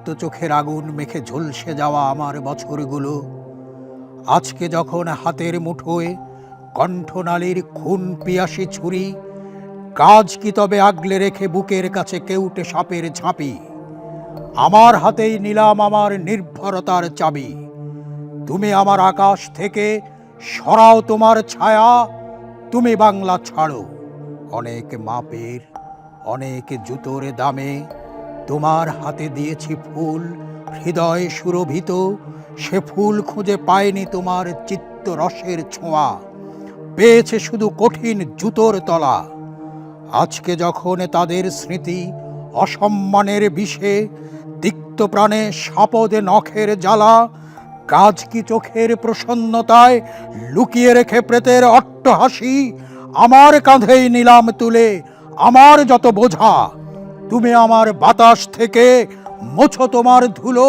রক্ত চোখের আগুন মেখে ঝলসে যাওয়া আমার বছরগুলো আজকে যখন হাতের মুঠোয় কণ্ঠনালীর খুন পিয়াসী ছুরি, কাজ কি তবে আগলে রেখে বুকের কাছে কেউটে সাপের ঝাঁপি? আমার হাতেই নিলাম আমার নির্ভরতার চাবি। তুমি আমার আকাশ থেকে সরাও তোমার ছায়া, তুমি বাংলা ছাড়ো। অনেক মাপের অনেক জুতোর দামে তোমার হাতে দিয়েছি ফুল, হৃদয় সুরভিত সে ফুল খুঁজে পায়নি তোমার চিত্তরসের ছোঁয়া, পেয়েছে শুধু কঠিন জুতোর তলা। আজকে যখন তাদের স্মৃতি অসম্মানের বিষে, তিক্ত প্রাণে সাপদে নখের জ্বালা, কাজ কি চোখের প্রসন্নতায় লুকিয়ে রেখে প্রেতের অট্টহাসি, আমার কাঁধেই নিলাম তুলে আমার যত বোঝা। তুমি আমার বাতাস থেকে মোছো তোমার ধুলো,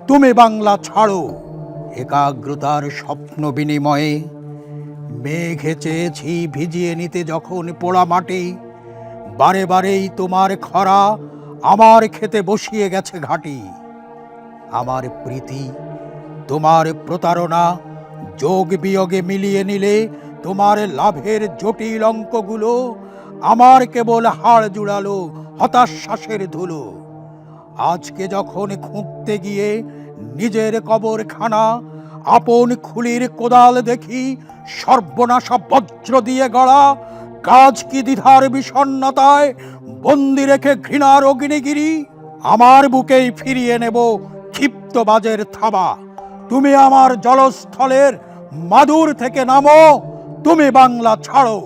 তুমি বাংলা ছাড়ো। একাগ্রতার স্বপ্ন বিনিময়ে মেঘে চেয়েছি ভিজিয়ে নিতে যখন পোড়া মাটি, বারে বারেই তোমার খরা আমার খেতে বসিয়ে গেছে ঘাটি। আমার প্রীতি তোমার প্রতারণা যোগ বিয়োগে মিলিয়ে নিলে তোমার লাভের জটিল অঙ্কগুলো আমার কেবল হাড় জুড়ালো হতাশ্বাসের ধুলো। আজকে যখন খুঁড়তে গিয়ে নিজের কবরখানা, আপন খুলির কোদাল দেখি সর্বনাশা বজ্র দিয়ে গড়া, কাজ কি দ্বিধার বিষণ্ণতায় বন্দি রেখে ঘৃণার অগ্নিগিরি? আমার বুকেই ফিরিয়ে নেব ক্ষিপ্ত বাজের থাবা। তুমি আমার জলস্থলের মাদুর থেকে নামো, তুমি বাংলা ছাড়ো।